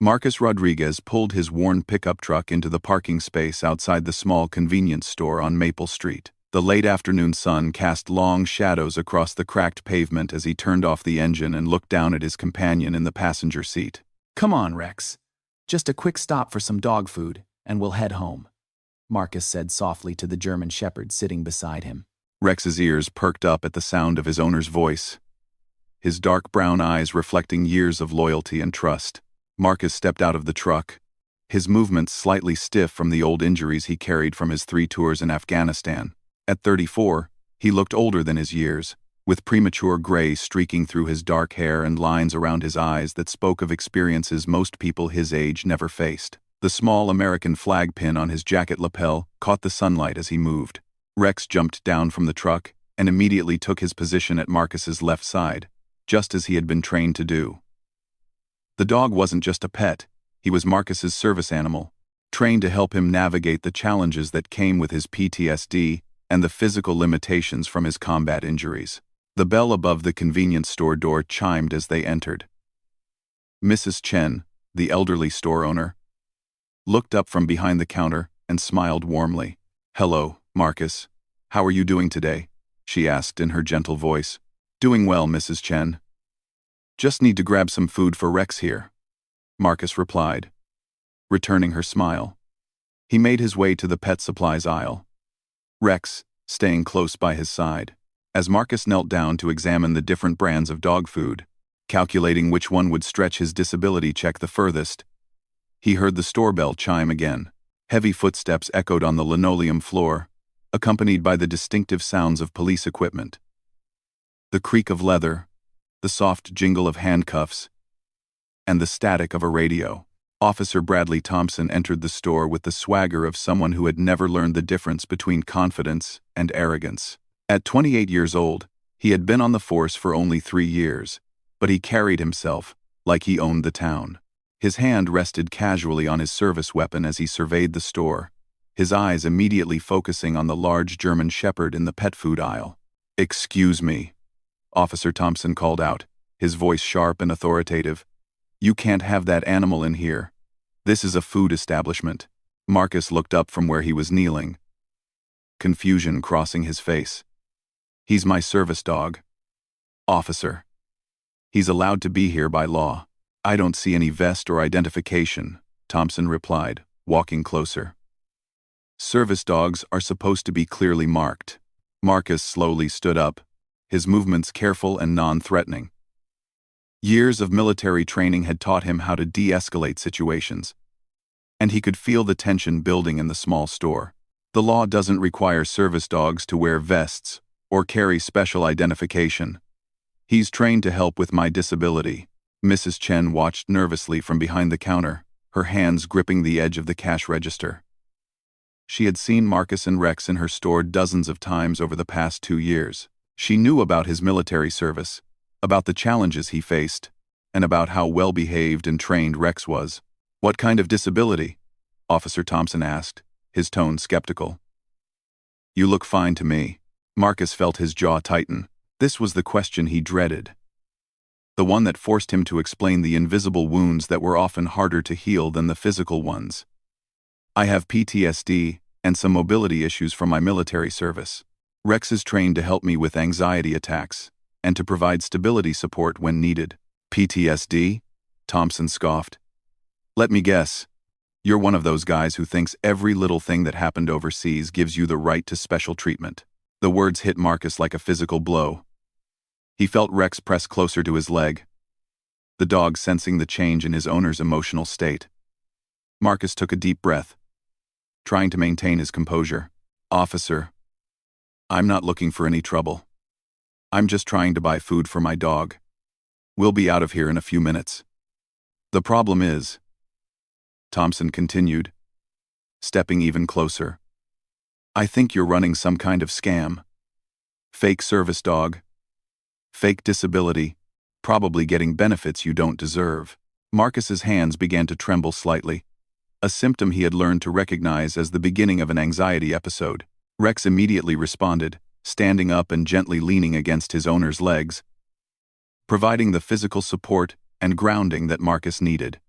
Marcus Rodriguez pulled his worn pickup truck into the parking space outside the small convenience store on Maple Street. The late afternoon sun cast long shadows across the cracked pavement as he turned off the engine and looked down at his companion in the passenger seat. "Come on, Rex. Just a quick stop for some dog food, and we'll head home," Marcus said softly to the German shepherd sitting beside him. Rex's ears perked up at the sound of his owner's voice, his dark brown eyes reflecting years of loyalty and trust. Marcus stepped out of the truck, his movements slightly stiff from the old injuries he carried from his 3 tours in Afghanistan. At 34, he looked older than his years, with premature gray streaking through his dark hair and lines around his eyes that spoke of experiences most people his age never faced. The small American flag pin on his jacket lapel caught the sunlight as he moved. Rex jumped down from the truck and immediately took his position at Marcus's left side, just as he had been trained to do. The dog wasn't just a pet, he was Marcus's service animal, trained to help him navigate the challenges that came with his PTSD and the physical limitations from his combat injuries. The bell above the convenience store door chimed as they entered. Mrs. Chen, the elderly store owner, looked up from behind the counter and smiled warmly. "Hello, Marcus. How are you doing today?" she asked in her gentle voice. "Doing well, Mrs. Chen. Just need to grab some food for Rex here," Marcus replied, returning her smile. He made his way to the pet supplies aisle, Rex staying close by his side. As Marcus knelt down to examine the different brands of dog food, calculating which one would stretch his disability check the furthest, he heard the store bell chime again. Heavy footsteps echoed on the linoleum floor, accompanied by the distinctive sounds of police equipment. The creak of leather, the soft jingle of handcuffs, and the static of a radio. Officer Bradley Thompson entered the store with the swagger of someone who had never learned the difference between confidence and arrogance. At 28 years old, he had been on the force for only 3 years, but he carried himself like he owned the town. His hand rested casually on his service weapon as he surveyed the store, his eyes immediately focusing on the large German shepherd in the pet food aisle. "Excuse me," Officer Thompson called out, his voice sharp and authoritative. "You can't have that animal in here. This is a food establishment." Marcus looked up from where he was kneeling, confusion crossing his face. "He's my service dog, officer. He's allowed to be here by law." "I don't see any vest or identification," Thompson replied, walking closer. "Service dogs are supposed to be clearly marked." Marcus slowly stood up, his movements careful and non-threatening. Years of military training had taught him how to de-escalate situations, and he could feel the tension building in the small store. The law doesn't require service dogs to wear vests or carry special identification. He's trained to help with my disability. Mrs. Chen watched nervously from behind the counter, her hands gripping the edge of the cash register. She had seen Marcus and Rex in her store dozens of times over the past 2 years. She knew about his military service, about the challenges he faced, and about how well-behaved and trained Rex was. "What kind of disability?" Officer Thompson asked, his tone skeptical. "You look fine to me." Marcus felt his jaw tighten. This was the question he dreaded, the one that forced him to explain the invisible wounds that were often harder to heal than the physical ones. "I have PTSD and some mobility issues from my military service. Rex is trained to help me with anxiety attacks and to provide stability support when needed." "PTSD?" Thompson scoffed. "Let me guess. You're one of those guys who thinks every little thing that happened overseas gives you the right to special treatment." The words hit Marcus like a physical blow. He felt Rex press closer to his leg, the dog sensing the change in his owner's emotional state. Marcus took a deep breath, trying to maintain his composure. "Officer, I'm not looking for any trouble. I'm just trying to buy food for my dog. We'll be out of here in a few minutes. The problem is," Thompson continued, stepping even closer, "I think you're running some kind of scam. Fake service dog, fake disability, probably getting benefits you don't deserve." Marcus's hands began to tremble slightly, a symptom he had learned to recognize as the beginning of an anxiety episode. Rex immediately responded, standing up and gently leaning against his owner's legs, providing the physical support and grounding that Marcus needed.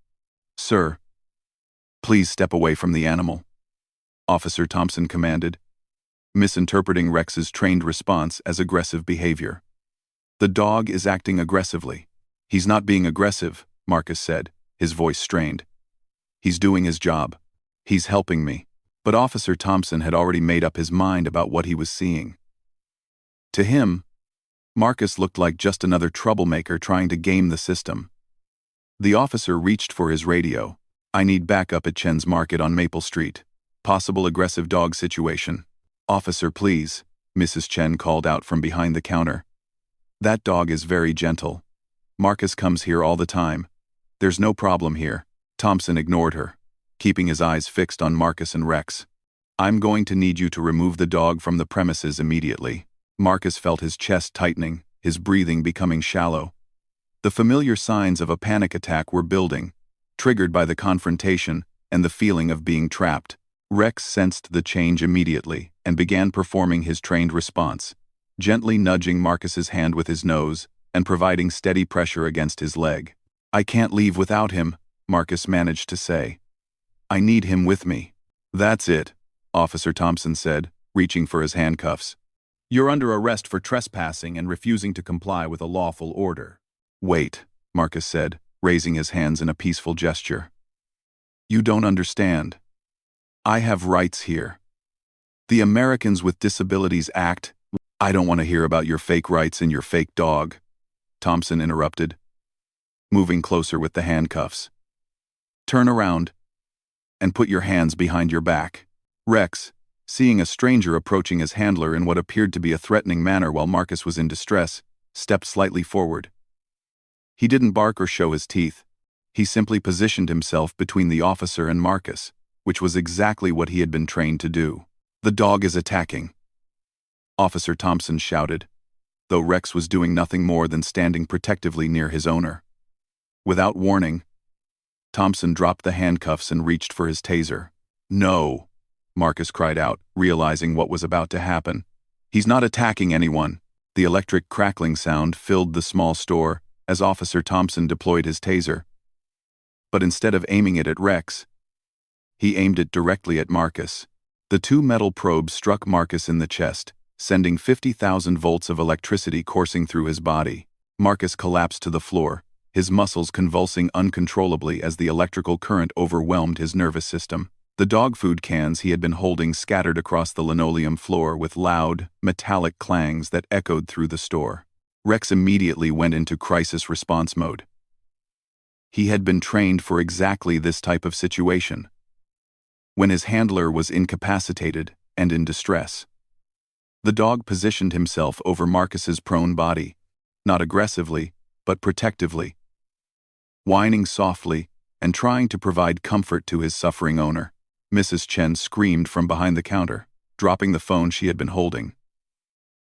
"Sir, please step away from the animal," Officer Thompson commanded, misinterpreting Rex's trained response as aggressive behavior. "The dog is acting aggressively." "He's not being aggressive," Marcus said, his voice strained. "He's doing his job. He's helping me." But Officer Thompson had already made up his mind about what he was seeing. To him, Marcus looked like just another troublemaker trying to game the system. The officer reached for his radio. "I need backup at Chen's Market on Maple Street. Possible aggressive dog situation." "Officer, please," Mrs. Chen called out from behind the counter. "That dog is very gentle. Marcus comes here all the time. There's no problem here." Thompson ignored her, keeping his eyes fixed on Marcus and Rex. "I'm going to need you to remove the dog from the premises immediately." Marcus felt his chest tightening, his breathing becoming shallow. The familiar signs of a panic attack were building, triggered by the confrontation and the feeling of being trapped. Rex sensed the change immediately and began performing his trained response, gently nudging Marcus's hand with his nose and providing steady pressure against his leg. "I can't leave without him," Marcus managed to say. "I need him with me." "That's it," Officer Thompson said, reaching for his handcuffs. "You're under arrest for trespassing and refusing to comply with a lawful order." "Wait," Marcus said, raising his hands in a peaceful gesture. "You don't understand. I have rights here. The Americans with Disabilities Act." "I don't want to hear about your fake rights and your fake dog," Thompson interrupted, moving closer with the handcuffs. "Turn around and put your hands behind your back." Rex, seeing a stranger approaching his handler in what appeared to be a threatening manner while Marcus was in distress, stepped slightly forward. He didn't bark or show his teeth. He simply positioned himself between the officer and Marcus, which was exactly what he had been trained to do. "The dog is attacking," Officer Thompson shouted, though Rex was doing nothing more than standing protectively near his owner. Without warning, Thompson dropped the handcuffs and reached for his taser. "No," Marcus cried out, realizing what was about to happen. "He's not attacking anyone." The electric crackling sound filled the small store as Officer Thompson deployed his taser. But instead of aiming it at Rex, he aimed it directly at Marcus. The two metal probes struck Marcus in the chest, sending 50,000 volts of electricity coursing through his body. Marcus collapsed to the floor, his muscles convulsing uncontrollably as the electrical current overwhelmed his nervous system. The dog food cans he had been holding scattered across the linoleum floor with loud, metallic clangs that echoed through the store. Rex immediately went into crisis response mode. He had been trained for exactly this type of situation. When his handler was incapacitated and in distress, the dog positioned himself over Marcus's prone body, not aggressively, but protectively, whining softly and trying to provide comfort to his suffering owner. Mrs. Chen screamed from behind the counter, dropping the phone she had been holding.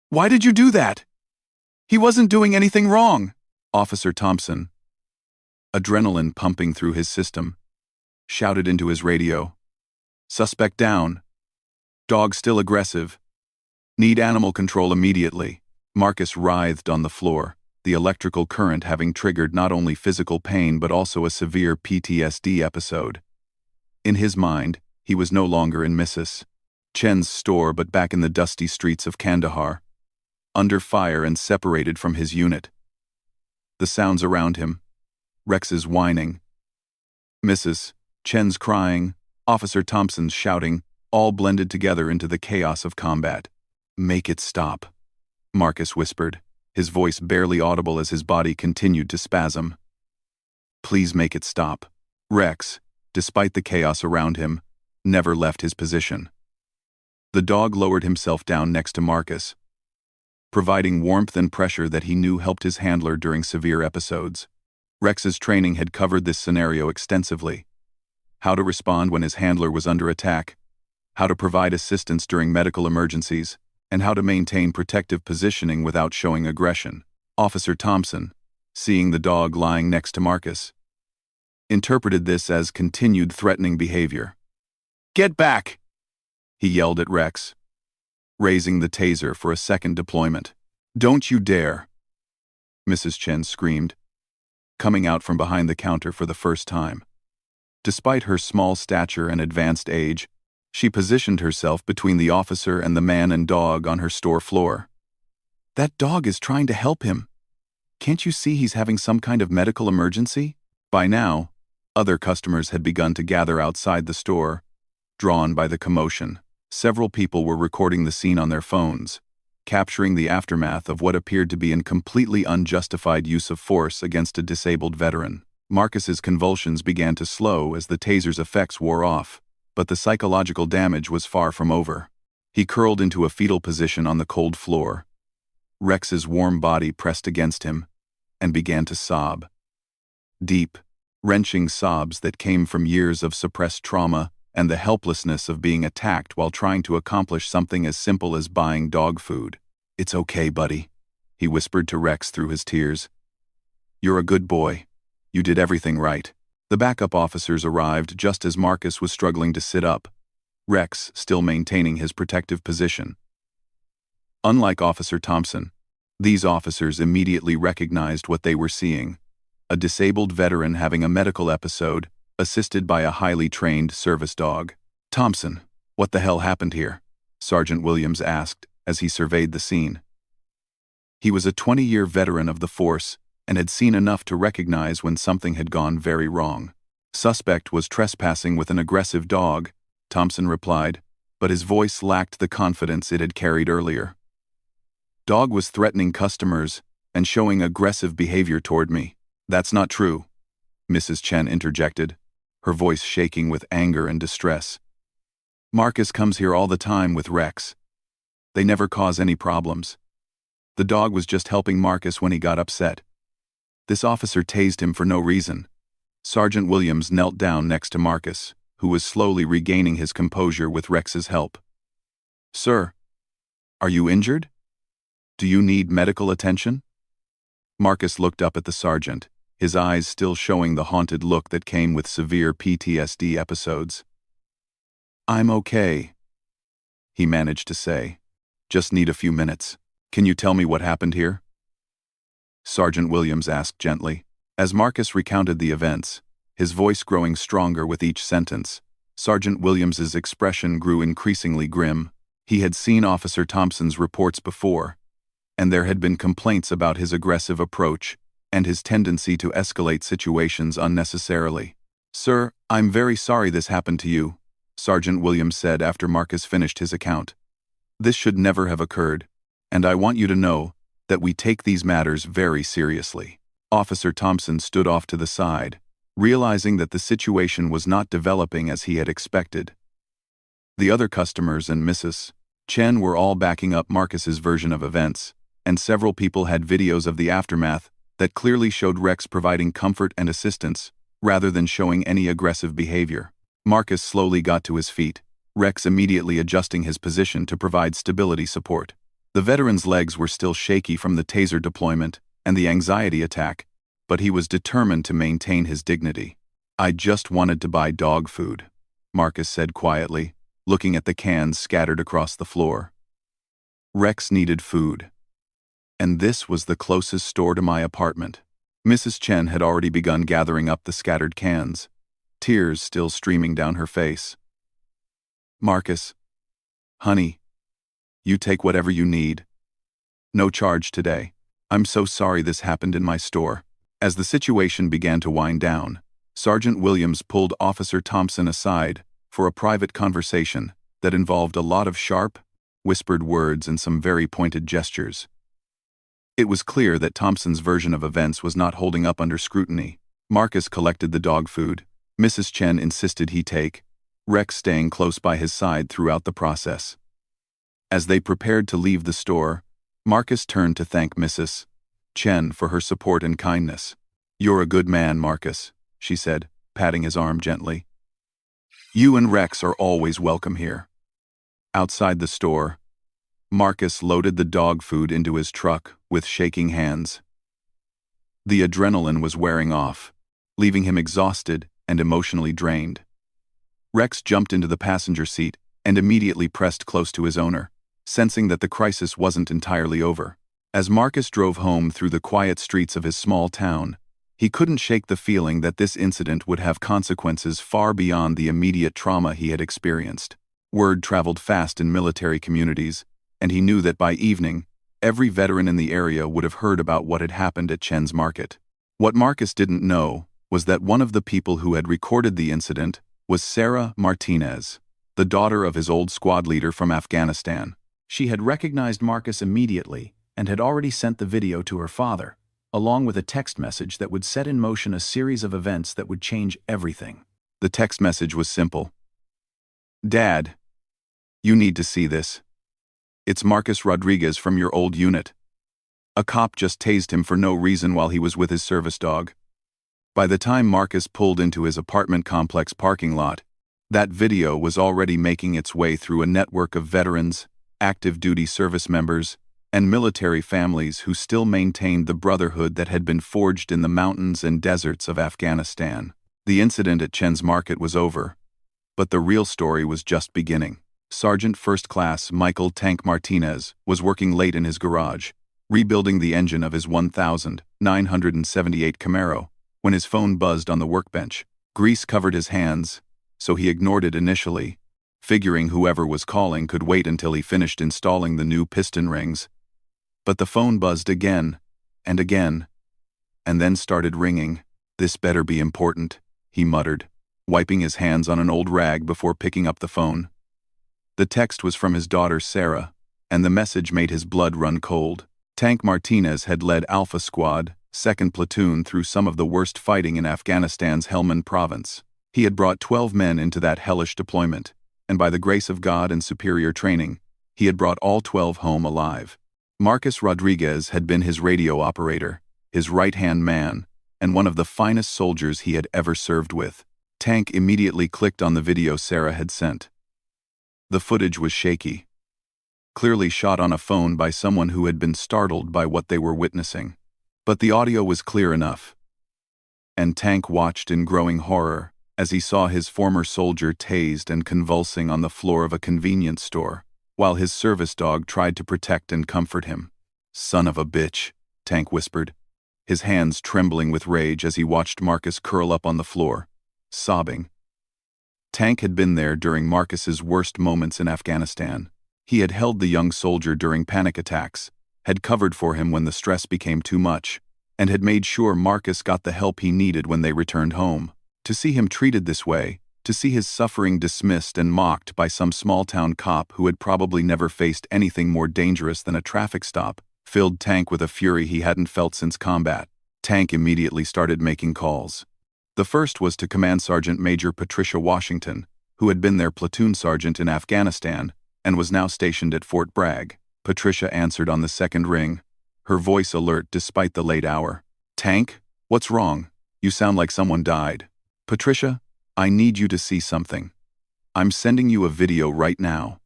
"Why did you do that? He wasn't doing anything wrong." Officer Thompson, adrenaline pumping through his system, shouted into his radio. "Suspect down. Dog still aggressive. Need animal control immediately." Marcus writhed on the floor, the electrical current having triggered not only physical pain but also a severe PTSD episode. In his mind, he was no longer in Mrs. Chen's store but back in the dusty streets of Kandahar, under fire and separated from his unit. The sounds around him, Rex's whining, Mrs. Chen's crying, Officer Thompson's shouting, all blended together into the chaos of combat. "Make it stop," Marcus whispered, his voice barely audible as his body continued to spasm. "Please make it stop." Rex, despite the chaos around him, never left his position. The dog lowered himself down next to Marcus, providing warmth and pressure that he knew helped his handler during severe episodes. Rex's training had covered this scenario extensively. How to respond when his handler was under attack, how to provide assistance during medical emergencies, and how to maintain protective positioning without showing aggression. Officer Thompson, seeing the dog lying next to Marcus, interpreted this as continued threatening behavior. "Get back!" he yelled at Rex, raising the taser for a second deployment. "Don't you dare!" Mrs. Chen screamed, coming out from behind the counter for the first time. Despite her small stature and advanced age, she positioned herself between the officer and the man and dog on her store floor. "That dog is trying to help him. Can't you see he's having some kind of medical emergency?" By now, other customers had begun to gather outside the store, drawn by the commotion. Several people were recording the scene on their phones, capturing the aftermath of what appeared to be a completely unjustified use of force against a disabled veteran. Marcus's convulsions began to slow as the taser's effects wore off, but the psychological damage was far from over. He curled into a fetal position on the cold floor. Rex's warm body pressed against him and began to sob. Deep, wrenching sobs that came from years of suppressed trauma and the helplessness of being attacked while trying to accomplish something as simple as buying dog food. "It's okay, buddy," he whispered to Rex through his tears. "You're a good boy. You did everything right." The backup officers arrived just as Marcus was struggling to sit up, Rex still maintaining his protective position. Unlike Officer Thompson, these officers immediately recognized what they were seeing: a disabled veteran having a medical episode, assisted by a highly trained service dog. "Thompson, what the hell happened here?" Sergeant Williams asked as he surveyed the scene. He was a 20-year veteran of the force and had seen enough to recognize when something had gone very wrong. "Suspect was trespassing with an aggressive dog," Thompson replied, but his voice lacked the confidence it had carried earlier. "Dog was threatening customers and showing aggressive behavior toward me." "That's not true," Mrs. Chen interjected, her voice shaking with anger and distress. "Marcus comes here all the time with Rex. They never cause any problems. The dog was just helping Marcus when he got upset. This officer tased him for no reason." Sergeant Williams knelt down next to Marcus, who was slowly regaining his composure with Rex's help. "Sir, are you injured? Do you need medical attention?" Marcus looked up at the sergeant, his eyes still showing the haunted look that came with severe PTSD episodes. "I'm okay," he managed to say. "Just need a few minutes. Can you tell me what happened here?" Sergeant Williams asked gently. As Marcus recounted the events, his voice growing stronger with each sentence, Sergeant Williams's expression grew increasingly grim. He had seen Officer Thompson's reports before, and there had been complaints about his aggressive approach and his tendency to escalate situations unnecessarily. "Sir, I'm very sorry this happened to you," Sergeant Williams said after Marcus finished his account. "This should never have occurred, and I want you to know that we take these matters very seriously." Officer Thompson stood off to the side, realizing that the situation was not developing as he had expected. The other customers and Mrs. Chen were all backing up Marcus's version of events, and several people had videos of the aftermath that clearly showed Rex providing comfort and assistance, rather than showing any aggressive behavior. Marcus slowly got to his feet, Rex immediately adjusting his position to provide stability support. The veteran's legs were still shaky from the taser deployment and the anxiety attack, but he was determined to maintain his dignity. "I just wanted to buy dog food," Marcus said quietly, looking at the cans scattered across the floor. Rex needed food, and this was the closest store to my apartment. Mrs. Chen had already begun gathering up the scattered cans, tears still streaming down her face. "Marcus, honey, you take whatever you need. No charge today. I'm so sorry this happened in my store." As the situation began to wind down, Sergeant Williams pulled Officer Thompson aside for a private conversation that involved a lot of sharp, whispered words and some very pointed gestures. It was clear that Thompson's version of events was not holding up under scrutiny. Marcus collected the dog food. Mrs. Chen insisted he take, Rex staying close by his side throughout the process. As they prepared to leave the store, Marcus turned to thank Mrs. Chen for her support and kindness. "You're a good man, Marcus," she said, patting his arm gently. "You and Rex are always welcome here." Outside the store, Marcus loaded the dog food into his truck with shaking hands. The adrenaline was wearing off, leaving him exhausted and emotionally drained. Rex jumped into the passenger seat and immediately pressed close to his owner, sensing that the crisis wasn't entirely over. As Marcus drove home through the quiet streets of his small town, He couldn't shake the feeling that this incident would have consequences far beyond the immediate trauma he had experienced. Word traveled fast in military communities, and he knew that by evening, every veteran in the area would have heard about what had happened at Chen's market. What Marcus didn't know was that one of the people who had recorded the incident was Sarah Martinez, the daughter of his old squad leader from Afghanistan. She had recognized Marcus immediately and had already sent the video to her father, along with a text message that would set in motion a series of events that would change everything. The text message was simple. "Dad, you need to see this. It's Marcus Rodriguez from your old unit. A cop just tased him for no reason while he was with his service dog." By the time Marcus pulled into his apartment complex parking lot, that video was already making its way through a network of veterans, active duty service members, and military families who still maintained the brotherhood that had been forged in the mountains and deserts of Afghanistan. The incident at Chen's market was over, but the real story was just beginning. Sergeant First Class Michael "Tank" Martinez was working late in his garage, rebuilding the engine of his 1978 Camaro, when his phone buzzed on the workbench. Grease covered his hands, so he ignored it initially, figuring whoever was calling could wait until he finished installing the new piston rings. But the phone buzzed again, and then started ringing. "This better be important," he muttered, wiping his hands on an old rag before picking up the phone. The text was from his daughter Sarah, and the message made his blood run cold. Tank Martinez had led Alpha Squad, 2nd Platoon, through some of the worst fighting in Afghanistan's Helmand province. He had brought 12 men into that hellish deployment, and by the grace of God and superior training, he had brought all 12 home alive. Marcus Rodriguez had been his radio operator, his right-hand man, and one of the finest soldiers he had ever served with. Tank immediately clicked on the video Sarah had sent. The footage was shaky, clearly shot on a phone by someone who had been startled by what they were witnessing. But the audio was clear enough, and Tank watched in growing horror as he saw his former soldier tased and convulsing on the floor of a convenience store, while his service dog tried to protect and comfort him. "Son of a bitch," Tank whispered, his hands trembling with rage as he watched Marcus curl up on the floor, sobbing. Tank had been there during Marcus's worst moments in Afghanistan. He had held the young soldier during panic attacks, had covered for him when the stress became too much, and had made sure Marcus got the help he needed when they returned home. To see him treated this way, to see his suffering dismissed and mocked by some small-town cop who had probably never faced anything more dangerous than a traffic stop, filled Tank with a fury he hadn't felt since combat. Tank immediately started making calls. The first was to Command Sergeant Major Patricia Washington, who had been their platoon sergeant in Afghanistan and was now stationed at Fort Bragg. Patricia answered on the second ring, her voice alert despite the late hour. "Tank, what's wrong? You sound like someone died." "Patricia, I need you to see something. I'm sending you a video right now.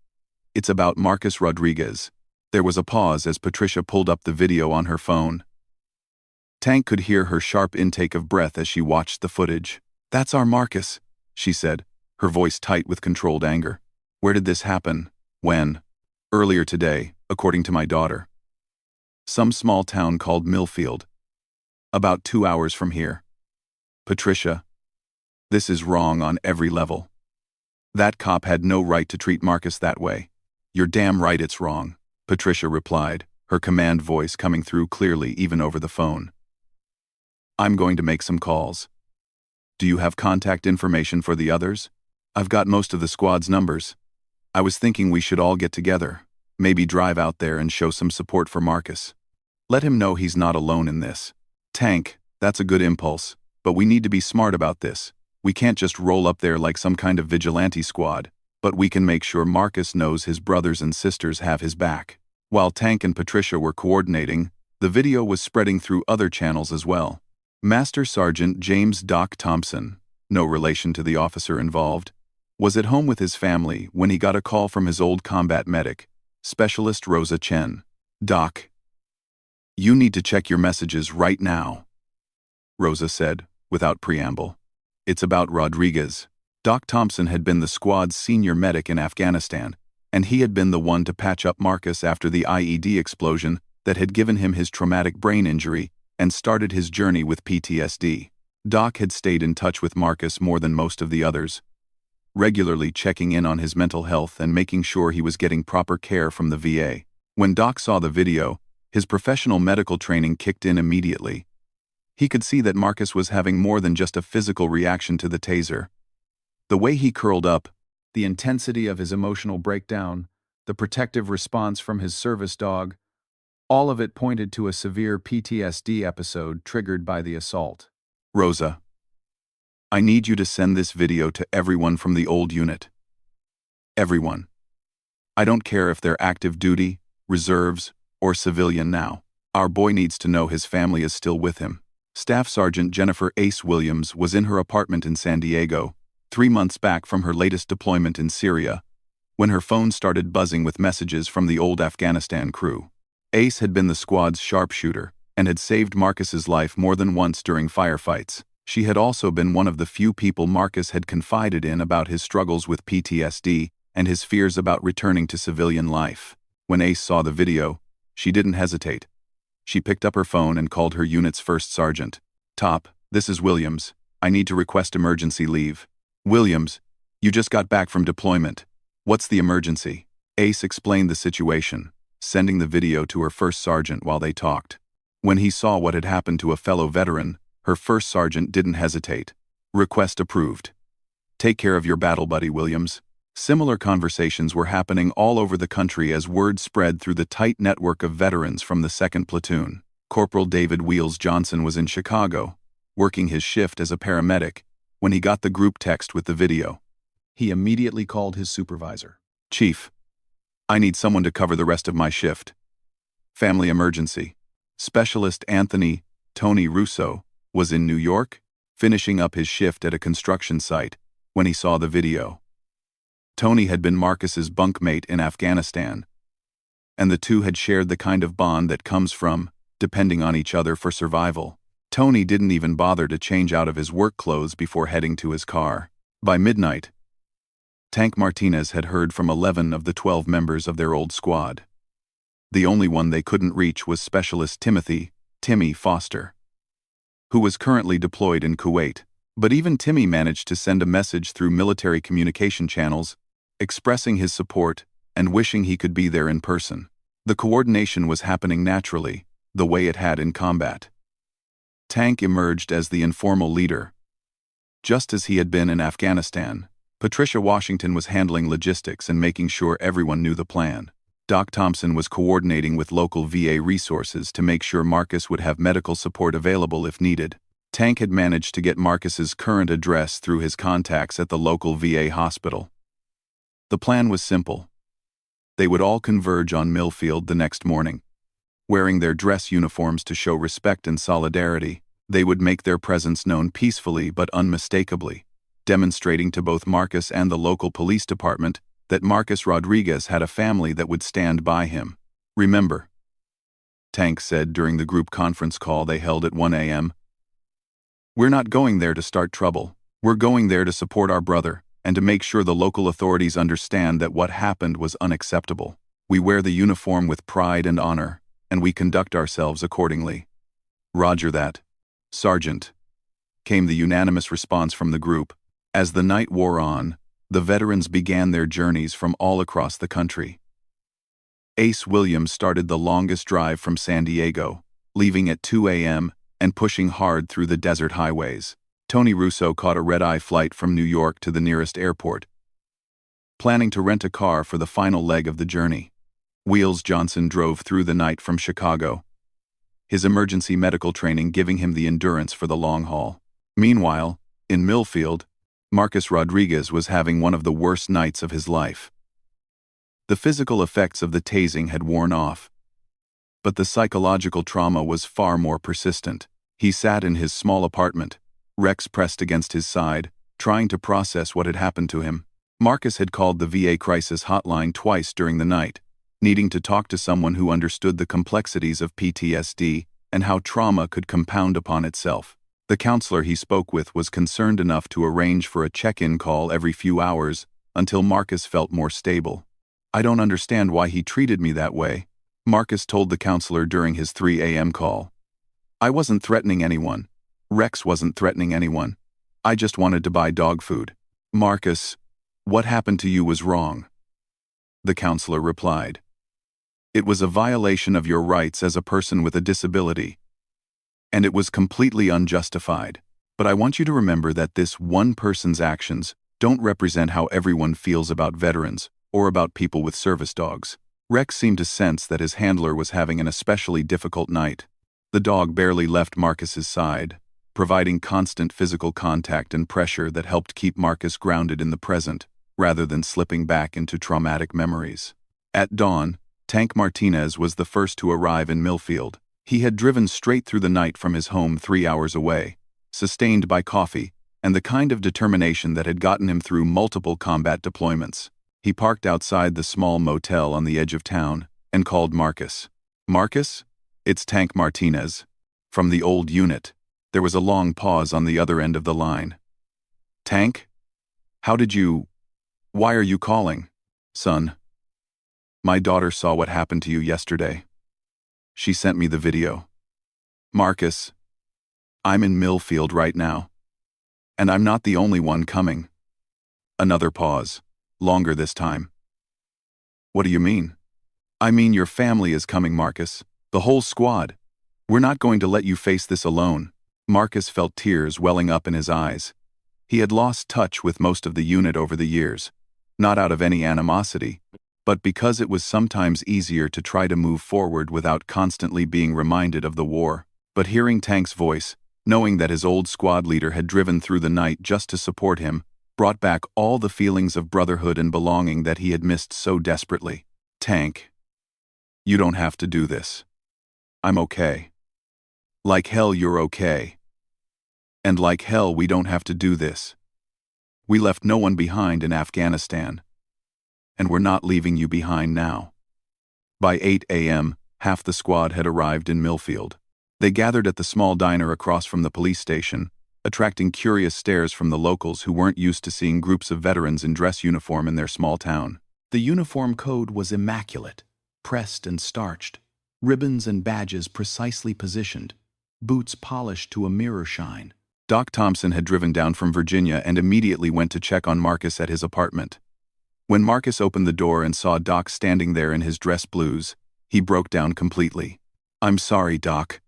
It's about Marcus Rodriguez." There was a pause as Patricia pulled up the video on her phone. Tank could hear her sharp intake of breath as she watched the footage. "That's our Marcus," she said, her voice tight with controlled anger. "Where did this happen? When?" "Earlier today, according to my daughter. Some small town called Millfield. About 2 hours from here." "Patricia, this is wrong on every level. That cop had no right to treat Marcus that way." "You're damn right it's wrong," Patricia replied, her command voice coming through clearly even over the phone. "I'm going to make some calls. Do you have contact information for the others?" "I've got most of the squad's numbers. I was thinking we should all get together, maybe drive out there and show some support for Marcus. Let him know he's not alone in this." "Tank, that's a good impulse, but we need to be smart about this. We can't just roll up there like some kind of vigilante squad, but we can make sure Marcus knows his brothers and sisters have his back." While Tank and Patricia were coordinating, the video was spreading through other channels as well. Master Sergeant James "Doc" Thompson, no relation to the officer involved, was at home with his family when he got a call from his old combat medic, Specialist Rosa Chen. "Doc, you need to check your messages right now," Rosa said, without preamble. "It's about Rodriguez." Doc Thompson had been the squad's senior medic in Afghanistan, and he had been the one to patch up Marcus after the IED explosion that had given him his traumatic brain injury and started his journey with PTSD. Doc had stayed in touch with Marcus more than most of the others, regularly checking in on his mental health and making sure he was getting proper care from the VA. When Doc saw the video, his professional medical training kicked in immediately. He could see that Marcus was having more than just a physical reaction to the taser. The way he curled up, the intensity of his emotional breakdown, the protective response from his service dog, all of it pointed to a severe PTSD episode triggered by the assault. Rosa, I need you to send this video to everyone from the old unit. Everyone. I don't care if they're active duty, reserves, or civilian now. Our boy needs to know his family is still with him. Staff Sergeant Jennifer Ace Williams was in her apartment in San Diego, 3 months back from her latest deployment in Syria, when her phone started buzzing with messages from the old Afghanistan crew. Ace had been the squad's sharpshooter and had saved Marcus's life more than once during firefights. She had also been one of the few people Marcus had confided in about his struggles with PTSD and his fears about returning to civilian life. When Ace saw the video, she didn't hesitate. She picked up her phone and called her unit's first sergeant. "Top, this is Williams. I need to request emergency leave." "Williams, you just got back from deployment. What's the emergency?" Ace explained the situation, sending the video to her first sergeant while they talked. When he saw what had happened to a fellow veteran, her first sergeant didn't hesitate. "Request approved. Take care of your battle buddy, Williams." Similar conversations were happening all over the country as word spread through the tight network of veterans from the 2nd Platoon. Corporal David Wheels Johnson was in Chicago, working his shift as a paramedic, when he got the group text with the video. He immediately called his supervisor. "Chief, I need someone to cover the rest of my shift. Family emergency." Specialist Tony Russo was in New York, finishing up his shift at a construction site, when he saw the video. Tony had been Marcus's bunkmate in Afghanistan, and the two had shared the kind of bond that comes from depending on each other for survival. Tony didn't even bother to change out of his work clothes before heading to his car. By midnight, Tank Martinez had heard from 11 of the 12 members of their old squad. The only one they couldn't reach was Specialist Timmy Foster, who was currently deployed in Kuwait. But even Timmy managed to send a message through military communication channels, expressing his support and wishing he could be there in person. The coordination was happening naturally, the way it had in combat. Tank emerged as the informal leader. Just as he had been in Afghanistan, Patricia Washington was handling logistics and making sure everyone knew the plan. Doc Thompson was coordinating with local VA resources to make sure Marcus would have medical support available if needed. Tank had managed to get Marcus's current address through his contacts at the local VA hospital. The plan was simple. They would all converge on Millfield the next morning. Wearing their dress uniforms to show respect and solidarity, they would make their presence known peacefully but unmistakably, demonstrating to both Marcus and the local police department that Marcus Rodriguez had a family that would stand by him. "Remember," Tank said during the group conference call they held at 1 a.m., "we're not going there to start trouble. We're going there to support our brother and to make sure the local authorities understand that what happened was unacceptable. We wear the uniform with pride and honor, and we conduct ourselves accordingly." "Roger that, Sergeant," came the unanimous response from the group. As the night wore on, the veterans began their journeys from all across the country. Ace Williams started the longest drive from San Diego, leaving at 2 a.m. and pushing hard through the desert highways. Tony Russo caught a red-eye flight from New York to the nearest airport, planning to rent a car for the final leg of the journey. Wheels Johnson drove through the night from Chicago, his emergency medical training giving him the endurance for the long haul. Meanwhile, in Millfield, Marcus Rodriguez was having one of the worst nights of his life. The physical effects of the tasing had worn off, but the psychological trauma was far more persistent. He sat in his small apartment, Rex pressed against his side, trying to process what had happened to him. Marcus had called the VA crisis hotline twice during the night, needing to talk to someone who understood the complexities of PTSD and how trauma could compound upon itself. The counselor he spoke with was concerned enough to arrange for a check-in call every few hours until Marcus felt more stable. "I don't understand why he treated me that way," Marcus told the counselor during his 3 a.m. call. I wasn't threatening anyone. Rex wasn't threatening anyone. I just wanted to buy dog food. Marcus, what happened to you was wrong. The counselor replied. It was a violation of your rights as a person with a disability. And it was completely unjustified. But I want you to remember that this one person's actions don't represent how everyone feels about veterans or about people with service dogs. Rex seemed to sense that his handler was having an especially difficult night. The dog barely left Marcus's side, providing constant physical contact and pressure that helped keep Marcus grounded in the present, rather than slipping back into traumatic memories. At dawn, Tank Martinez was the first to arrive in Millfield. He had driven straight through the night from his home 3 hours away, sustained by coffee and the kind of determination that had gotten him through multiple combat deployments. He parked outside the small motel on the edge of town and called Marcus. Marcus? It's Tank Martinez. From the old unit. There was a long pause on the other end of the line. Tank? Why are you calling? Son. My daughter saw what happened to you yesterday. She sent me the video. Marcus, I'm in Millfield right now. And I'm not the only one coming. Another pause, longer this time. What do you mean? I mean your family is coming, Marcus. The whole squad. We're not going to let you face this alone. Marcus felt tears welling up in his eyes. He had lost touch with most of the unit over the years, not out of any animosity, but because it was sometimes easier to try to move forward without constantly being reminded of the war. But hearing Tank's voice, knowing that his old squad leader had driven through the night just to support him, brought back all the feelings of brotherhood and belonging that he had missed so desperately. Tank, you don't have to do this. I'm okay. Like hell you're okay. And like hell we don't have to do this. We left no one behind in Afghanistan. And we're not leaving you behind now. By 8 a.m., half the squad had arrived in Millfield. They gathered at the small diner across from the police station, attracting curious stares from the locals who weren't used to seeing groups of veterans in dress uniform in their small town. The uniform code was immaculate, pressed and starched, ribbons and badges precisely positioned, boots polished to a mirror shine. Doc Thompson had driven down from Virginia and immediately went to check on Marcus at his apartment. When Marcus opened the door and saw Doc standing there in his dress blues, he broke down completely. I'm sorry, Doc.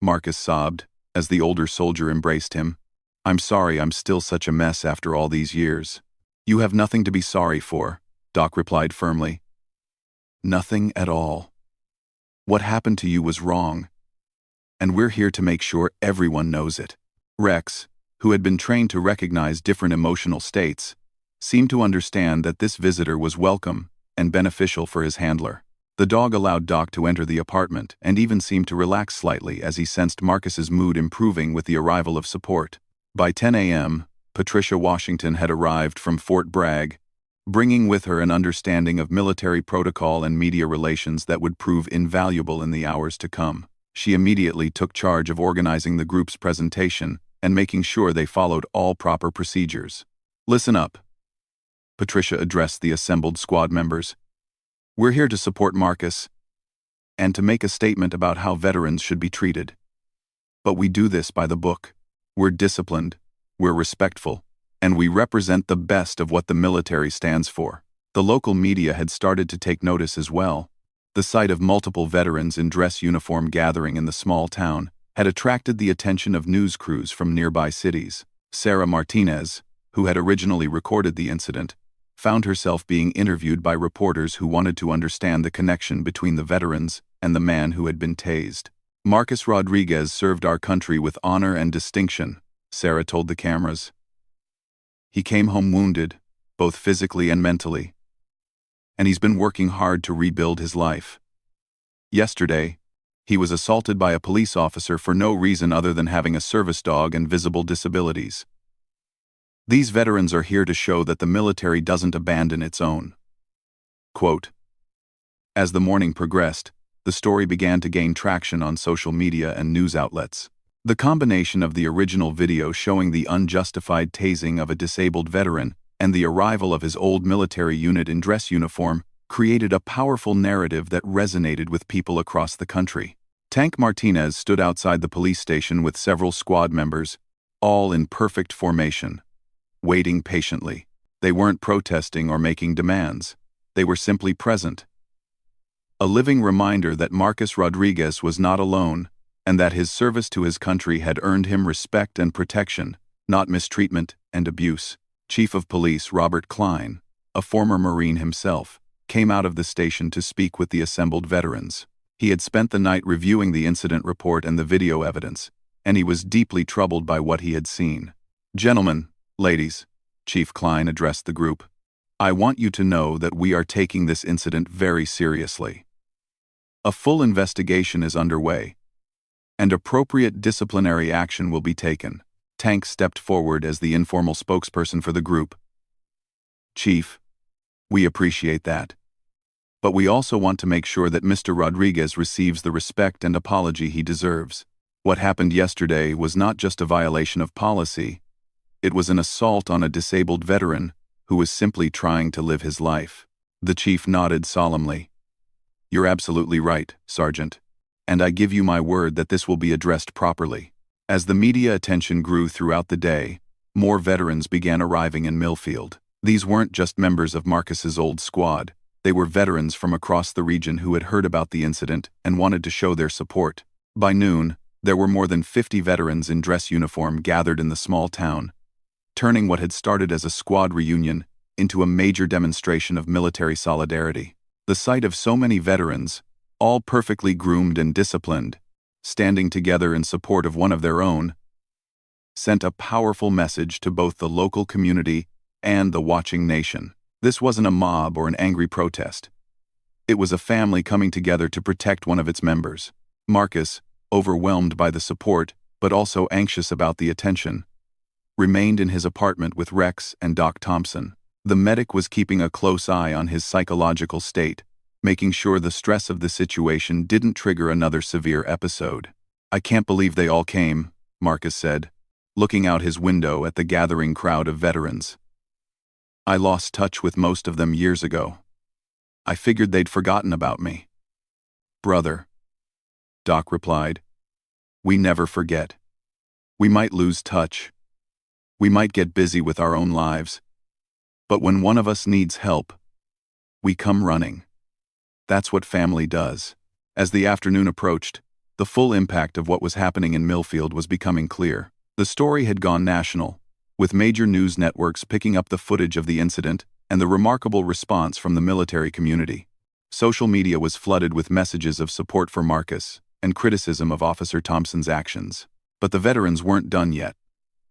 Marcus sobbed, as the older soldier embraced him. I'm sorry I'm still such a mess after all these years. You have nothing to be sorry for, Doc replied firmly. Nothing at all. What happened to you was wrong. And we're here to make sure everyone knows it. Rex, who had been trained to recognize different emotional states, seemed to understand that this visitor was welcome and beneficial for his handler. The dog allowed Doc to enter the apartment and even seemed to relax slightly as he sensed Marcus's mood improving with the arrival of support. By 10 a.m., Patricia Washington had arrived from Fort Bragg, bringing with her an understanding of military protocol and media relations that would prove invaluable in the hours to come. She immediately took charge of organizing the group's presentation and making sure they followed all proper procedures. Listen up. Patricia addressed the assembled squad members. We're here to support Marcus and to make a statement about how veterans should be treated. But we do this by the book. We're disciplined, we're respectful, and we represent the best of what the military stands for. The local media had started to take notice as well. The sight of multiple veterans in dress uniform gathering in the small town had attracted the attention of news crews from nearby cities. Sarah Martinez, who had originally recorded the incident, found herself being interviewed by reporters who wanted to understand the connection between the veterans and the man who had been tased. Marcus Rodriguez served our country with honor and distinction, Sarah told the cameras. He came home wounded, both physically and mentally. And he's been working hard to rebuild his life. Yesterday, he was assaulted by a police officer for no reason other than having a service dog and visible disabilities. These veterans are here to show that the military doesn't abandon its own. Quote, as the morning progressed, the story began to gain traction on social media and news outlets. The combination of the original video showing the unjustified tasing of a disabled veteran and the arrival of his old military unit in dress uniform created a powerful narrative that resonated with people across the country. Tank Martinez stood outside the police station with several squad members, all in perfect formation, waiting patiently. They weren't protesting or making demands. They were simply present. A living reminder that Marcus Rodriguez was not alone, and that his service to his country had earned him respect and protection, not mistreatment and abuse. Chief of Police Robert Klein, a former Marine himself, came out of the station to speak with the assembled veterans. He had spent the night reviewing the incident report and the video evidence, and he was deeply troubled by what he had seen. "Gentlemen, ladies," Chief Klein addressed the group, "I want you to know that we are taking this incident very seriously. A full investigation is underway, and appropriate disciplinary action will be taken." Tank stepped forward as the informal spokesperson for the group. "Chief, we appreciate that. But we also want to make sure that Mr. Rodriguez receives the respect and apology he deserves. What happened yesterday was not just a violation of policy. It was an assault on a disabled veteran who was simply trying to live his life." The chief nodded solemnly. "You're absolutely right, Sergeant. And I give you my word that this will be addressed properly." As the media attention grew throughout the day, more veterans began arriving in Millfield. These weren't just members of Marcus's old squad. They were veterans from across the region who had heard about the incident and wanted to show their support. By noon, there were more than 50 veterans in dress uniform gathered in the small town, turning what had started as a squad reunion into a major demonstration of military solidarity. The sight of so many veterans, all perfectly groomed and disciplined, standing together in support of one of their own, sent a powerful message to both the local community and the watching nation. This wasn't a mob or an angry protest. It was a family coming together to protect one of its members. Marcus, overwhelmed by the support but also anxious about the attention, remained in his apartment with Rex and Doc Thompson. The medic was keeping a close eye on his psychological state, making sure the stress of the situation didn't trigger another severe episode. "I can't believe they all came," Marcus said, looking out his window at the gathering crowd of veterans. "I lost touch with most of them years ago. I figured they'd forgotten about me." "Brother," Doc replied, "we never forget. We might lose touch. We might get busy with our own lives. But when one of us needs help, we come running. That's what family does." As the afternoon approached, the full impact of what was happening in Millfield was becoming clear. The story had gone national, with major news networks picking up the footage of the incident and the remarkable response from the military community. Social media was flooded with messages of support for Marcus and criticism of Officer Thompson's actions. But the veterans weren't done yet.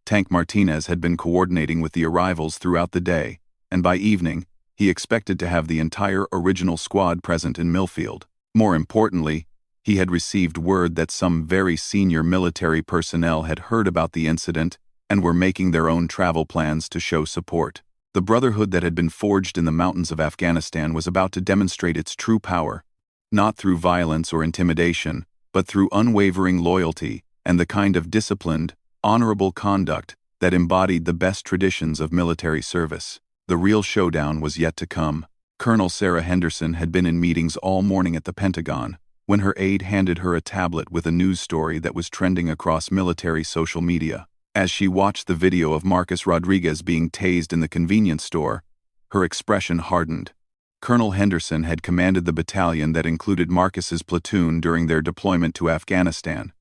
Tank Martinez had been coordinating with the arrivals throughout the day, and by evening, he expected to have the entire original squad present in Millfield. More importantly, he had received word that some very senior military personnel had heard about the incident and were making their own travel plans to show support. The brotherhood that had been forged in the mountains of Afghanistan was about to demonstrate its true power, not through violence or intimidation, but through unwavering loyalty and the kind of disciplined, honorable conduct that embodied the best traditions of military service. The real showdown was yet to come. Colonel Sarah Henderson had been in meetings all morning at the Pentagon when her aide handed her a tablet with a news story that was trending across military social media. As she watched the video of Marcus Rodriguez being tased in the convenience store, her expression hardened. Colonel Henderson had commanded the battalion that included Marcus's platoon during their deployment to Afghanistan,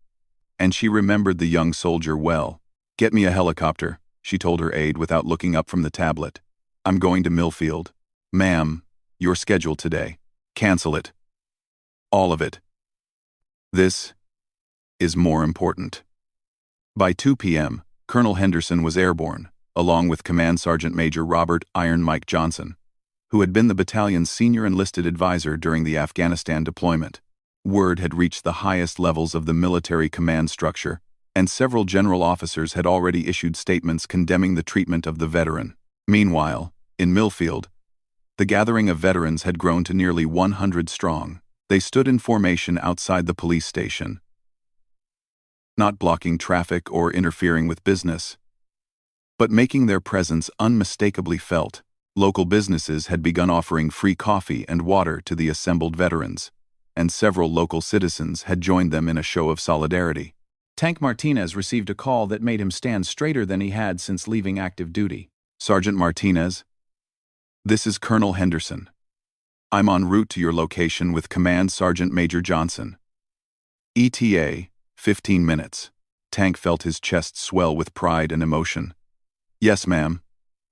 and she remembered the young soldier well. "Get me a helicopter," she told her aide without looking up from the tablet. "I'm going to Millfield." "Ma'am, your schedule today. Cancel it. All of it. This is more important." By 2 p.m., Colonel Henderson was airborne, along with Command Sergeant Major Robert "Iron Mike" Johnson, who had been the battalion's senior enlisted advisor during the Afghanistan deployment. Word had reached the highest levels of the military command structure, and several general officers had already issued statements condemning the treatment of the veteran. Meanwhile, in Millfield, the gathering of veterans had grown to nearly 100 strong. They stood in formation outside the police station, not blocking traffic or interfering with business, but making their presence unmistakably felt. Local businesses had begun offering free coffee and water to the assembled veterans, and several local citizens had joined them in a show of solidarity. Tank Martinez received a call that made him stand straighter than he had since leaving active duty. "Sergeant Martinez, this is Colonel Henderson. I'm en route to your location with Command Sergeant Major Johnson. ETA, 15 minutes. Tank felt his chest swell with pride and emotion. "Yes, ma'am.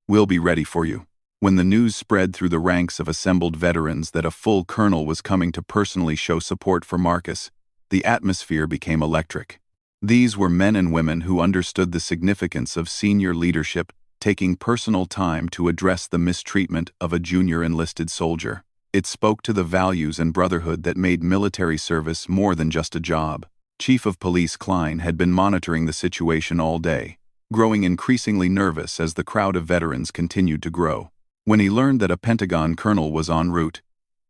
We'll be ready for you." When the news spread through the ranks of assembled veterans that a full colonel was coming to personally show support for Marcus, the atmosphere became electric. These were men and women who understood the significance of senior leadership taking personal time to address the mistreatment of a junior enlisted soldier. It spoke to the values and brotherhood that made military service more than just a job. Chief of Police Klein had been monitoring the situation all day, growing increasingly nervous as the crowd of veterans continued to grow. When he learned that a Pentagon colonel was en route,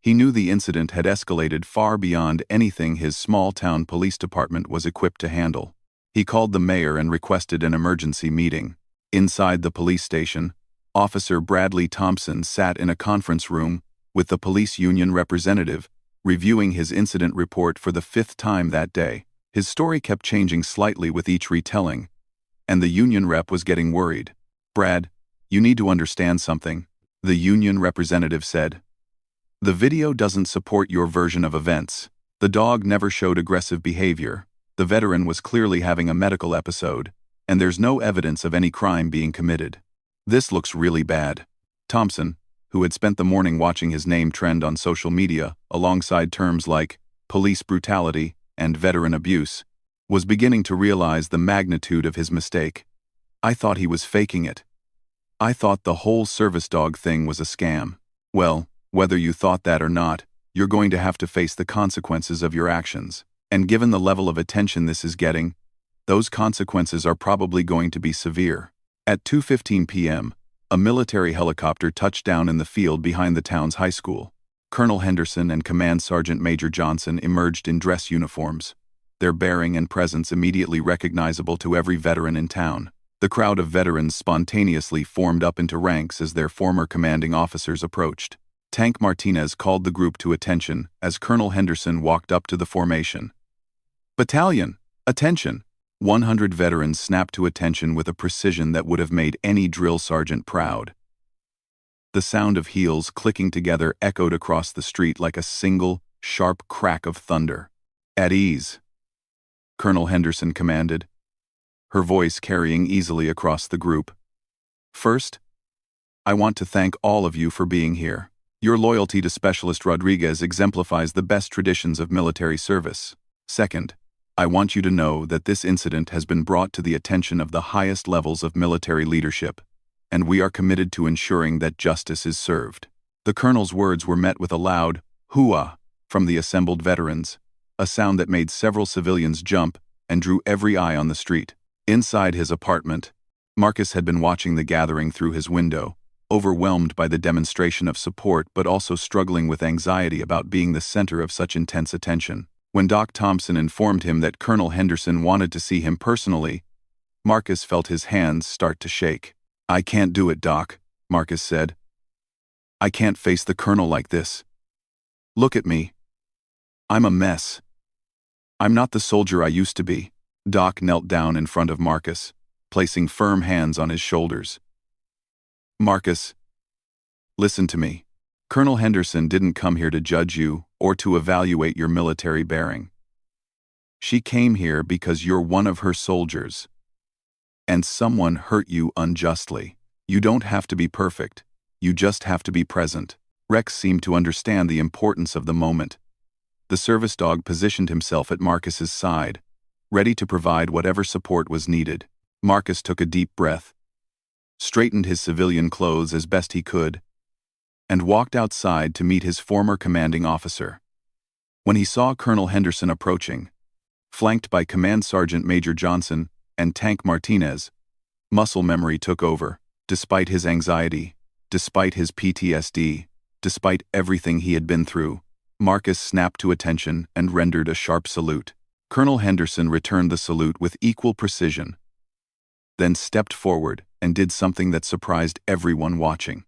he knew the incident had escalated far beyond anything his small-town police department was equipped to handle. He called the mayor and requested an emergency meeting. Inside the police station, Officer Bradley Thompson sat in a conference room with the police union representative, reviewing his incident report for the 5th time that day. His story kept changing slightly with each retelling, and the union rep was getting worried. "Brad, you need to understand something," the union representative said. "The video doesn't support your version of events. The dog never showed aggressive behavior, the veteran was clearly having a medical episode, and there's no evidence of any crime being committed. This looks really bad." Thompson, who had spent the morning watching his name trend on social media alongside terms like police brutality and veteran abuse, was beginning to realize the magnitude of his mistake. "I thought he was faking it. I thought the whole service dog thing was a scam." "Well, whether you thought that or not, you're going to have to face the consequences of your actions. And given the level of attention this is getting, those consequences are probably going to be severe." At 2:15 p.m., a military helicopter touched down in the field behind the town's high school. Colonel Henderson and Command Sergeant Major Johnson emerged in dress uniforms, their bearing and presence immediately recognizable to every veteran in town. The crowd of veterans spontaneously formed up into ranks as their former commanding officers approached. Tank Martinez called the group to attention as Colonel Henderson walked up to the formation. "Battalion, attention!" 100 veterans snapped to attention with a precision that would have made any drill sergeant proud. The sound of heels clicking together echoed across the street like a single, sharp crack of thunder. "At ease," Colonel Henderson commanded, her voice carrying easily across the group. "First, I want to thank all of you for being here. Your loyalty to Specialist Rodriguez exemplifies the best traditions of military service. Second, I want you to know that this incident has been brought to the attention of the highest levels of military leadership, and we are committed to ensuring that justice is served." The colonel's words were met with a loud hooah from the assembled veterans, a sound that made several civilians jump and drew every eye on the street. Inside his apartment, Marcus had been watching the gathering through his window, overwhelmed by the demonstration of support but also struggling with anxiety about being the center of such intense attention. When Doc Thompson informed him that Colonel Henderson wanted to see him personally, Marcus felt his hands start to shake. "I can't do it, Doc," Marcus said. "I can't face the colonel like this. Look at me. I'm a mess. I'm not the soldier I used to be." Doc knelt down in front of Marcus, placing firm hands on his shoulders. "Marcus, listen to me. Colonel Henderson didn't come here to judge you or to evaluate your military bearing. She came here because you're one of her soldiers, and someone hurt you unjustly. You don't have to be perfect, you just have to be present." Rex seemed to understand the importance of the moment. The service dog positioned himself at Marcus's side, ready to provide whatever support was needed. Marcus took a deep breath, straightened his civilian clothes as best he could, and walked outside to meet his former commanding officer. When he saw Colonel Henderson approaching, flanked by Command Sergeant Major Johnson and Tank Martinez, muscle memory took over. Despite his anxiety, despite his PTSD, despite everything he had been through, Marcus snapped to attention and rendered a sharp salute. Colonel Henderson returned the salute with equal precision, then stepped forward and did something that surprised everyone watching.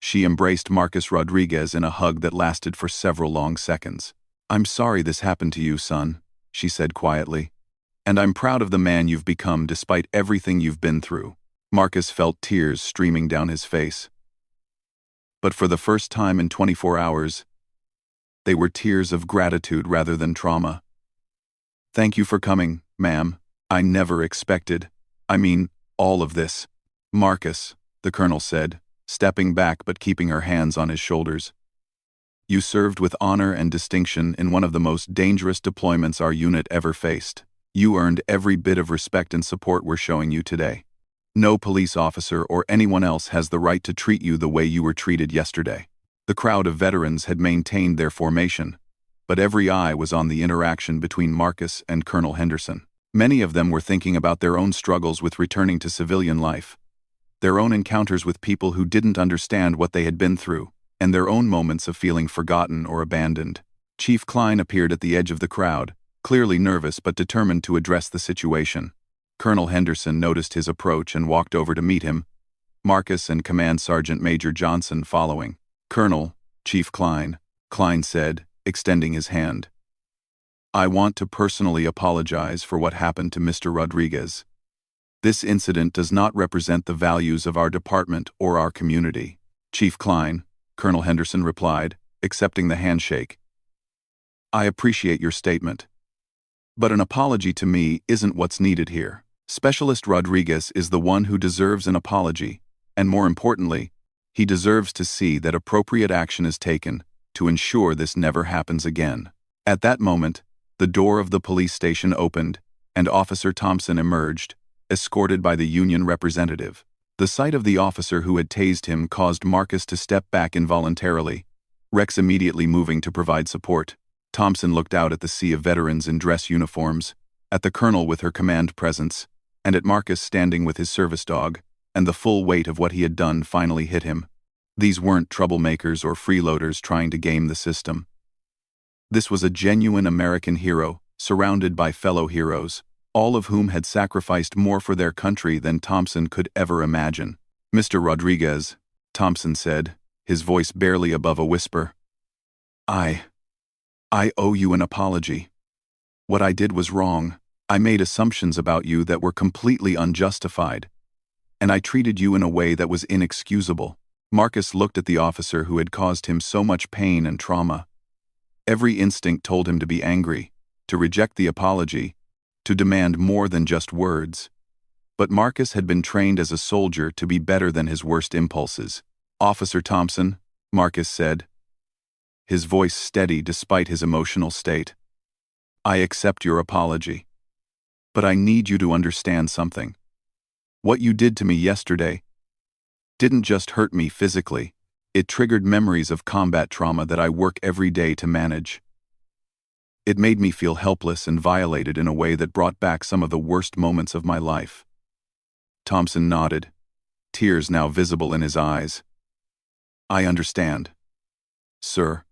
She embraced Marcus Rodriguez in a hug that lasted for several long seconds. "I'm sorry this happened to you, son," she said quietly. "And I'm proud of the man you've become despite everything you've been through." Marcus felt tears streaming down his face. But for the first time in 24 hours, they were tears of gratitude rather than trauma. "Thank you for coming, ma'am. I never expected, all of this." "Marcus," the colonel said, stepping back but keeping her hands on his shoulders. "You served with honor and distinction in one of the most dangerous deployments our unit ever faced. You earned every bit of respect and support we're showing you today. No police officer or anyone else has the right to treat you the way you were treated yesterday." The crowd of veterans had maintained their formation, but every eye was on the interaction between Marcus and Colonel Henderson. Many of them were thinking about their own struggles with returning to civilian life, their own encounters with people who didn't understand what they had been through, and their own moments of feeling forgotten or abandoned. Chief Klein appeared at the edge of the crowd, clearly nervous but determined to address the situation. Colonel Henderson noticed his approach and walked over to meet him, Marcus and Command Sergeant Major Johnson following. "Colonel, Chief Klein," Klein said, extending his hand. "I want to personally apologize for what happened to Mr. Rodriguez. This incident does not represent the values of our department or our community." "Chief Klein," Colonel Henderson replied, accepting the handshake. "I appreciate your statement. But an apology to me isn't what's needed here. Specialist Rodriguez is the one who deserves an apology, and more importantly, he deserves to see that appropriate action is taken to ensure this never happens again." At that moment, the door of the police station opened, and Officer Thompson emerged, escorted by the union representative. The sight of the officer who had tased him caused Marcus to step back involuntarily, Rex immediately moving to provide support. Thompson looked out at the sea of veterans in dress uniforms, at the colonel with her command presence, and at Marcus standing with his service dog, and the full weight of what he had done finally hit him. These weren't troublemakers or freeloaders trying to game the system. This was a genuine American hero, surrounded by fellow heroes, all of whom had sacrificed more for their country than Thompson could ever imagine. "Mr. Rodriguez," Thompson said, his voice barely above a whisper, I owe you an apology. What I did was wrong. I made assumptions about you that were completely unjustified, and I treated you in a way that was inexcusable." Marcus looked at the officer who had caused him so much pain and trauma. Every instinct told him to be angry, to reject the apology, to demand more than just words. But Marcus had been trained as a soldier to be better than his worst impulses. "Officer Thompson," Marcus said, his voice steady despite his emotional state, "I accept your apology. But I need you to understand something. What you did to me yesterday didn't just hurt me physically, it triggered memories of combat trauma that I work every day to manage. It made me feel helpless and violated in a way that brought back some of the worst moments of my life." Thompson nodded, tears now visible in his eyes. "I understand, sir.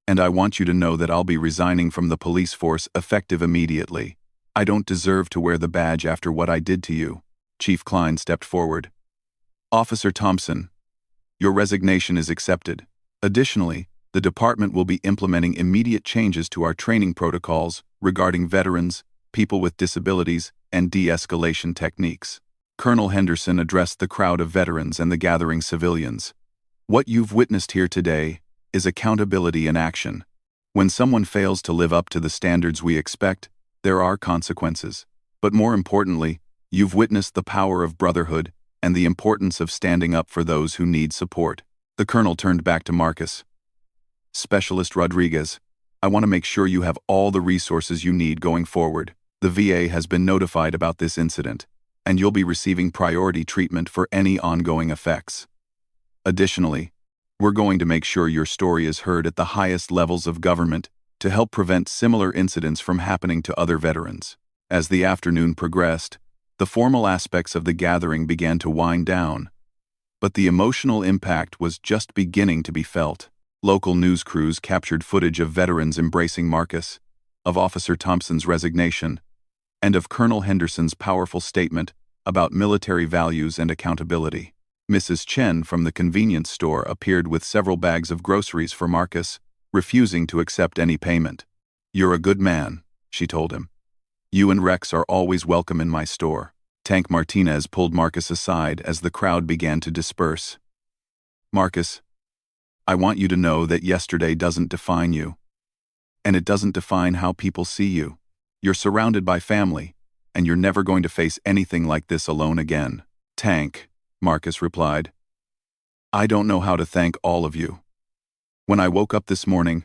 And I want you to know that I'll be resigning from the police force effective immediately. I don't deserve to wear the badge after what I did to you." Chief Klein stepped forward. "Officer Thompson, your resignation is accepted. Additionally, the department will be implementing immediate changes to our training protocols regarding veterans, people with disabilities, and de-escalation techniques." Colonel Henderson addressed the crowd of veterans and the gathering civilians. "What you've witnessed here today is accountability in action. When someone fails to live up to the standards we expect, there are consequences. But more importantly, you've witnessed the power of brotherhood and the importance of standing up for those who need support." The colonel turned back to Marcus. "Specialist Rodriguez, I want to make sure you have all the resources you need going forward. The VA has been notified about this incident, and you'll be receiving priority treatment for any ongoing effects. Additionally, we're going to make sure your story is heard at the highest levels of government to help prevent similar incidents from happening to other veterans." As the afternoon progressed, the formal aspects of the gathering began to wind down, but the emotional impact was just beginning to be felt. Local news crews captured footage of veterans embracing Marcus, of Officer Thompson's resignation, and of Colonel Henderson's powerful statement about military values and accountability. Mrs. Chen from the convenience store appeared with several bags of groceries for Marcus, refusing to accept any payment. "You're a good man," she told him. "You and Rex are always welcome in my store." Tank Martinez pulled Marcus aside as the crowd began to disperse. "Marcus, I want you to know that yesterday doesn't define you. And it doesn't define how people see you. You're surrounded by family, and you're never going to face anything like this alone again." "Tank," Marcus replied, "I don't know how to thank all of you. When I woke up this morning,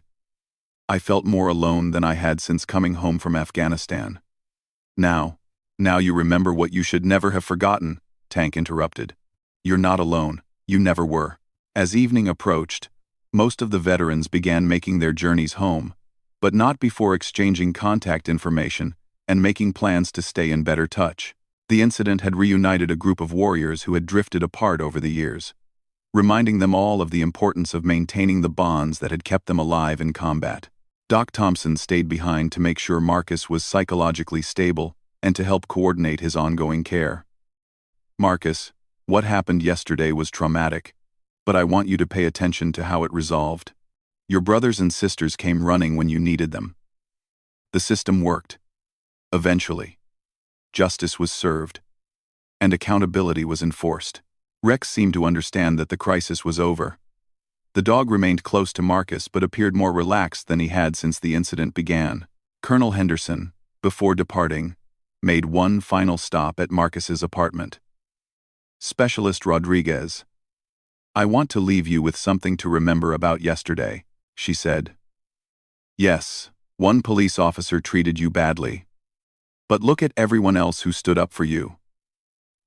I felt more alone than I had since coming home from Afghanistan." Now you remember what you should never have forgotten," Tank interrupted. "You're not alone. You never were." As evening approached, most of the veterans began making their journeys home, but not before exchanging contact information and making plans to stay in better touch. The incident had reunited a group of warriors who had drifted apart over the years, reminding them all of the importance of maintaining the bonds that had kept them alive in combat. Doc Thompson stayed behind to make sure Marcus was psychologically stable and to help coordinate his ongoing care. "Marcus, what happened yesterday was traumatic, but I want you to pay attention to how it resolved. Your brothers and sisters came running when you needed them. The system worked. Eventually, justice was served, and accountability was enforced." Rex seemed to understand that the crisis was over. The dog remained close to Marcus but appeared more relaxed than he had since the incident began. Colonel Henderson, before departing, made one final stop at Marcus's apartment. "Specialist Rodriguez, I want to leave you with something to remember about yesterday," she said. "Yes, one police officer treated you badly. But look at everyone else who stood up for you.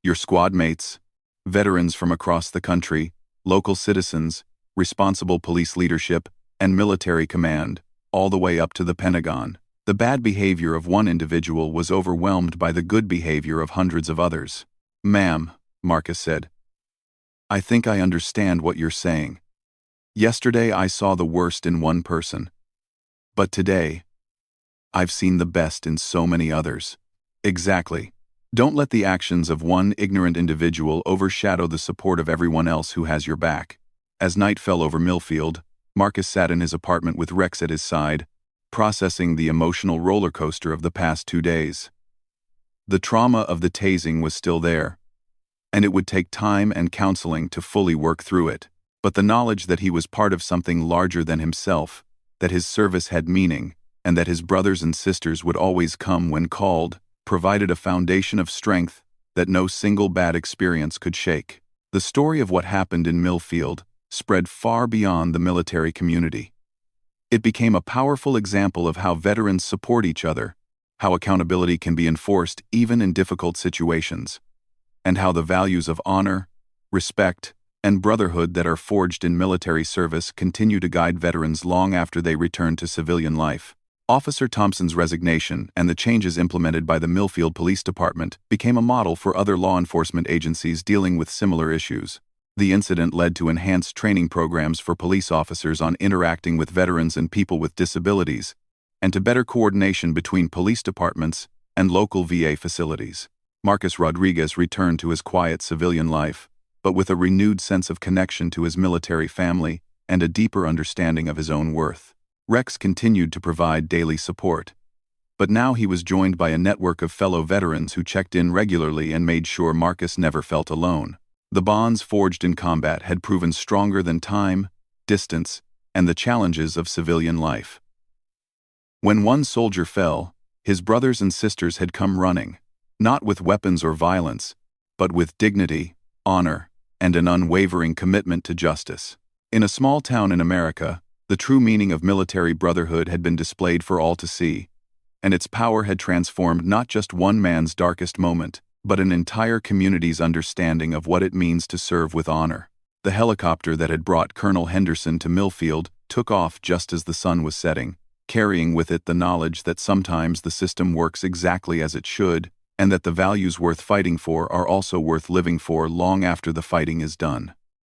Your squad mates, veterans from across the country, local citizens, responsible police leadership, and military command, all the way up to the Pentagon. The bad behavior of one individual was overwhelmed by the good behavior of hundreds of others." "Ma'am," Marcus said, "I think I understand what you're saying. Yesterday I saw the worst in one person. But today, I've seen the best in so many others." "Exactly. Don't let the actions of one ignorant individual overshadow the support of everyone else who has your back." As night fell over Millfield, Marcus sat in his apartment with Rex at his side, processing the emotional roller coaster of the past 2 days. The trauma of the tasing was still there, and it would take time and counseling to fully work through it. But the knowledge that he was part of something larger than himself, that his service had meaning, and that his brothers and sisters would always come when called, provided a foundation of strength that no single bad experience could shake. The story of what happened in Millfield spread far beyond the military community. It became a powerful example of how veterans support each other, how accountability can be enforced even in difficult situations, and how the values of honor, respect, and brotherhood that are forged in military service continue to guide veterans long after they return to civilian life. Officer Thompson's resignation and the changes implemented by the Millfield Police Department became a model for other law enforcement agencies dealing with similar issues. The incident led to enhanced training programs for police officers on interacting with veterans and people with disabilities, and to better coordination between police departments and local VA facilities. Marcus Rodriguez returned to his quiet civilian life, but with a renewed sense of connection to his military family and a deeper understanding of his own worth. Rex continued to provide daily support, but now he was joined by a network of fellow veterans who checked in regularly and made sure Marcus never felt alone. The bonds forged in combat had proven stronger than time, distance, and the challenges of civilian life. When one soldier fell, his brothers and sisters had come running, not with weapons or violence, but with dignity, honor, and an unwavering commitment to justice. In a small town in America, the true meaning of military brotherhood had been displayed for all to see, and its power had transformed not just one man's darkest moment, but an entire community's understanding of what it means to serve with honor. The helicopter that had brought Colonel Henderson to Millfield took off just as the sun was setting, carrying with it the knowledge that sometimes the system works exactly as it should, and that the values worth fighting for are also worth living for long after the fighting is done.